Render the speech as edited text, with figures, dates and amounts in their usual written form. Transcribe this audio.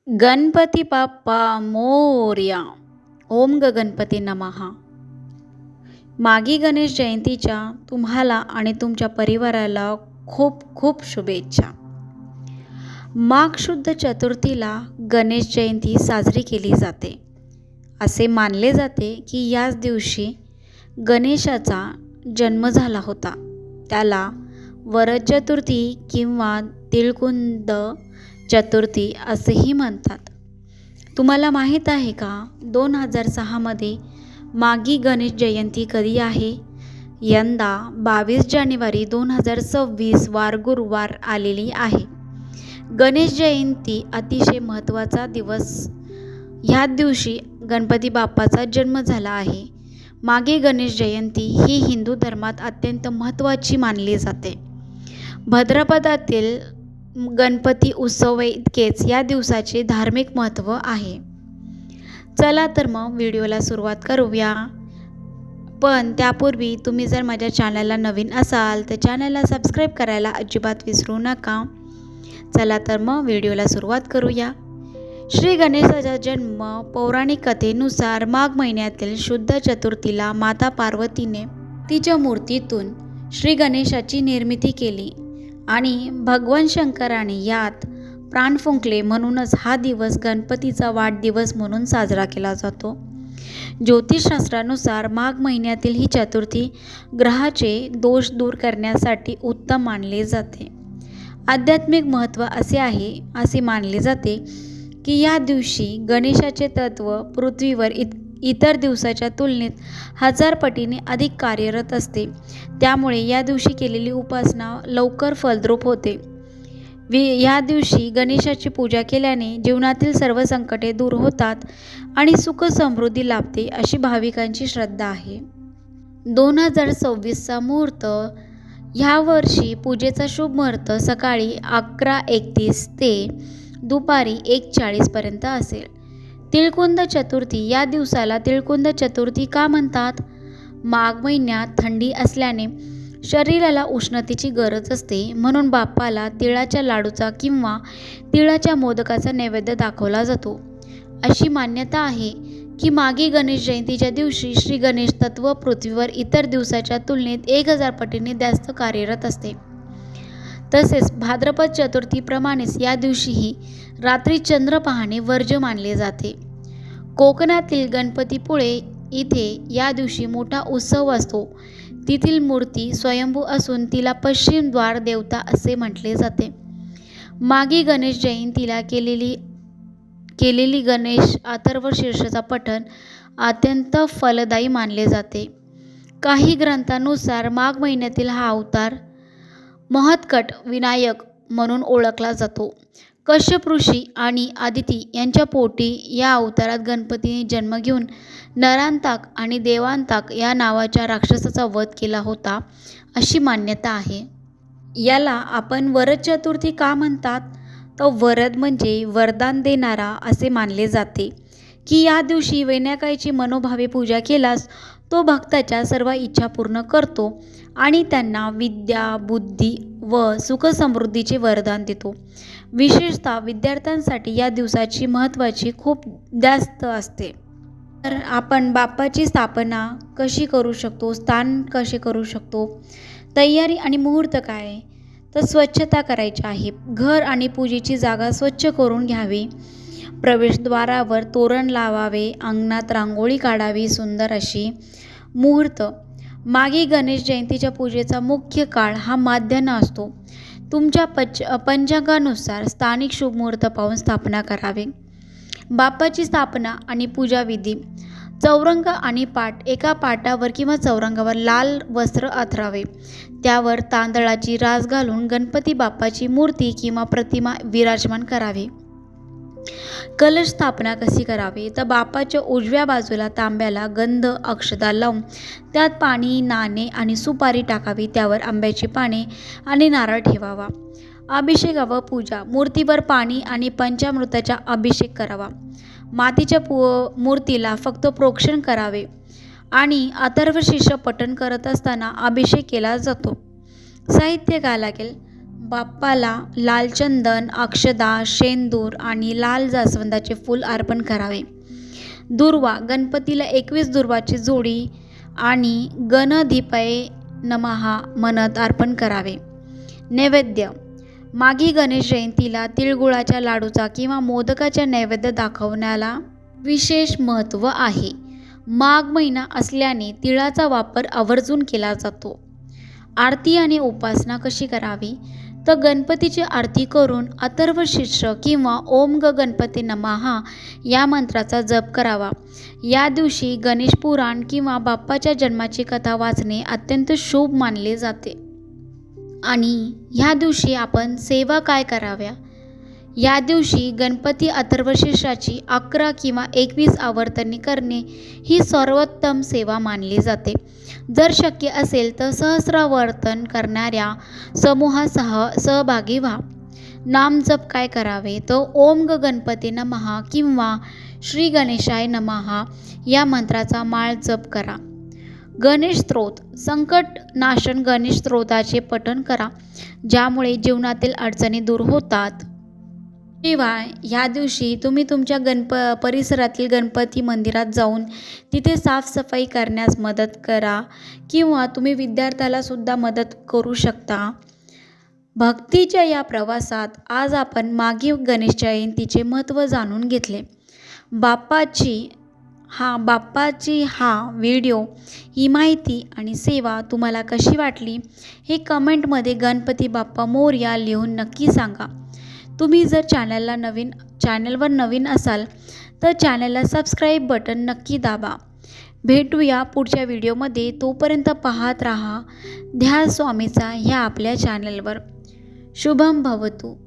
गणपती बाप्पा मोरया. ओम ग गणपती नमः. मागी गणेश जयंतीच्या तुम्हाला आणि तुमच्या परिवाराला खूप खूप शुभेच्छा. माघ शुद्ध चतुर्थीला गणेश जयंती साजरी केली जाते. असे मानले जाते की याच दिवशी गणेशाचा जन्म झाला होता. त्याला वरद चतुर्थी किंवा तिळकुंद चतुर्थी असेही म्हणतात. तुम्हाला माहीत आहे का 2006 मध्ये मागी गणेश जयंती कधी आहे? यंदा 22 जानेवारी 2026 वार गुरुवार आलेली आहे. गणेश जयंती अतिशय महत्त्वाचा दिवस. ह्या दिवशी गणपती बाप्पाचा जन्म झाला आहे. मागे गणेश जयंती ही हिंदू धर्मात अत्यंत महत्त्वाची मानली जाते. भाद्रपदातील गणपती उत्सव इतकेच या दिवसाचे धार्मिक महत्त्व आहे. चला तर मग व्हिडिओला सुरुवात करूया. पण त्यापूर्वी तुम्ही जर माझ्या चॅनलला नवीन असाल तर चॅनलला सबस्क्राईब करायला अजिबात विसरू नका. चला तर मग व्हिडिओला सुरुवात करूया. श्री गणेशाचा जन्म पौराणिक कथेनुसार माघ महिन्यातील शुद्ध चतुर्थीला माता पार्वतीने तिच्या मूर्तीतून श्री गणेशाची निर्मिती केली आणि भगवान शंकराने यात प्राण फुंकले. म्हणूनच हा दिवस गणपतीचा वाढदिवस म्हणून साजरा केला जातो. ज्योतिषशास्त्रानुसार माघ महिन्यातील ही चतुर्थी ग्रहाचे दोष दूर करण्यासाठी उत्तम मानले जाते. आध्यात्मिक महत्त्व असे मानले जाते की या दिवशी गणेशाचे तत्व पृथ्वीवर इतर दिवसाच्या तुलनेत 1000 पटीने अधिक कार्यरत असते. त्यामुळे या दिवशी केलेली उपासना लवकर फलद्रूप होते. या दिवशी गणेशाची पूजा केल्याने जीवनातील सर्व संकटे दूर होतात आणि सुख समृद्धी लाभते अशी भाविकांची श्रद्धा आहे. 2026चा मुहूर्त. ह्या वर्षी पूजेचा शुभ मुहूर्त सकाळी 11:31 ते दुपारी 1:40 पर्यंत असेल. तिळकुंद चतुर्थी. या दिवसाला तिळकुंद चतुर्थी का म्हणतात? माघ महिन्यात थंडी असल्याने शरीराला उष्णतेची गरज असते. म्हणून बाप्पाला तिळाच्या लाडूचा किंवा तिळाच्या मोदकाचा नैवेद्य दाखवला जातो. अशी मान्यता आहे की मागी गणेश जयंतीच्या दिवशी श्री गणेश तत्व पृथ्वीवर इतर दिवसाच्या तुलनेत 1000 पटीने जास्त कार्यरत असते. तसेच भाद्रपद चतुर्थीप्रमाणेच या दिवशीही रात्री चंद्र पाहणे वर्ज्य मानले जाते. कोकणातील गणपतीपुळे इथे या दिवशी मोठा उत्सव असतो. तेथील मूर्ती स्वयंभू असून तिला पश्चिम द्वार देवता असे म्हटले जाते. मागी गणेश जयंतीला केलेली गणेश अथर्वशीर्षाचा पठण अत्यंत फलदायी मानले जाते. काही ग्रंथानुसार माघ महिन्यातील हा अवतार महत्कट विनायक म्हणून ओळखला जातो. कश्यप ऋषी आणि आदिती यांच्या पोटी या अवतारात गणपतीने जन्म घेऊन नरांताक आणि देवांताक या नावाच्या राक्षसाचा वध केला होता अशी मान्यता आहे. याला आपण वरद चतुर्थी का म्हणतात? तर वरद म्हणजे वरदान देणारा असे मानले जाते की या दिवशी विनायकाची मनोभावे पूजा केल्यास तो भक्ताच्या सर्व इच्छा पूर्ण करतो आणि त्यांना विद्या, बुद्धी व सुखसमृद्धीचे वरदान देतो. विशेषतः विद्यार्थ्यांसाठी या दिवसाची महत्त्वाची खूप जास्त असते. तर आपण बाप्पाची स्थापना कशी करू शकतो, स्थान कसे करू शकतो, तयारी आणि मुहूर्त काय? तर स्वच्छता करायची आहे. घर आणि पूजेची जागा स्वच्छ करून घ्यावी. प्रवेशद्वारावर तोरण लावावे. अंगणात रांगोळी काढावी सुंदर अशी. मुहूर्त. मागी गणेश जयंतीच्या पूजेचा मुख्य काळ हा माध्यान्ह असतो. तुमच्या पंचांगानुसार स्थानिक शुभ मुहूर्त पाहून स्थापना करावे. बाप्पाची स्थापना आणि पूजाविधी. चौरंग आणि पाट. एका पाटावर किंवा चौरंगावर लाल वस्त्र अंथरावे. त्यावर तांदळाची रास घालून गणपती बाप्पाची मूर्ती किंवा प्रतिमा विराजमान करावी. कलश स्थापना कशी करावी? तर बाप्पाच्या उजव्या बाजूला तांब्याला गंध अक्षता लावून त्यात पाणी, नाणे आणि सुपारी टाकावी. त्यावर आंब्याची पाने आणि नारळ ठेवावा. अभिषेक व पूजा. मूर्तीवर पाणी आणि पंचामृताचा अभिषेक करावा. मातीच्या मूर्तीला फक्त प्रोक्षण करावे आणि अथर्वशीर्ष पठण करत असताना अभिषेक केला जातो. साहित्य काय लागेल? बाप्पाला लाल चंदन, अक्षदा, शेंदूर आणि लाल जास्वंदाचे फूल अर्पण करावे. दुर्वा गणपतीला 21 दुर्वाची जोडी आणि गणधिपये नमः म्हणत अर्पण करावे. नैवेद्य माघी गणेश जयंतीला तिळगुळाच्या लाडूचा किंवा मोदकाच्या नैवेद्य दाखवण्याला विशेष महत्त्व आहे. माघ महिना असल्याने तिळाचा वापर आवर्जून केला जातो. आरती आणि उपासना कशी करावी तर गणपतीची आरती करून अथर्वशीर्ष किंवा ओम ग गणपती नमः या मंत्राचा जप करावा. या दिवशी गणेश पुराण किंवा बाप्पाच्या जन्माची कथा वाचणे अत्यंत शुभ मानले जाते. आणि ह्या दिवशी आपण सेवा काय कराव्या. या दिवशी गणपती अथर्वशीर्षाची 11 किंवा 21 आवर्तने करणे ही सर्वोत्तम सेवा मानली जाते. जर शक्य असेल तर सहस्रावर्तन करणाऱ्या समूहासह सहभागी व्हा. नामजप काय करावे तर ओम ग गणपती नमः किंवा श्री गणेशाय नमः या मंत्राचा माळ जप करा. गणेश स्तोत्र संकट नाशन गणेश स्तोत्राचे पठण करा, ज्यामुळे जीवनातील अडचणी दूर होतात. शिवाय ह्या दिवशी तुम्ही तुमच्या परिसरातील गणपती मंदिरात जाऊन तिथे साफसफाई करण्यास मदत करा किंवा तुम्ही विद्यार्थ्याला सुद्धा मदत करू शकता. भक्तीच्या या प्रवासात आज आपण माघी गणेश जयंतीचे महत्त्व जाणून घेतले. बाप्पाची हा व्हिडिओ, ही माहिती आणि सेवा तुम्हाला कशी वाटली हे कमेंटमध्ये गणपती बाप्पा मोरया लिहून नक्की सांगा. तुम्ही जर चॅनलवर नवीन असाल तर चॅनलला सबस्क्राईब बटन नक्की दाबा. भेटूया पुढच्या व्हिडिओमध्ये. तोपर्यंत पाहत राहा ध्यास स्वामीचा ह्या आपल्या चॅनलवर. शुभम भवतु.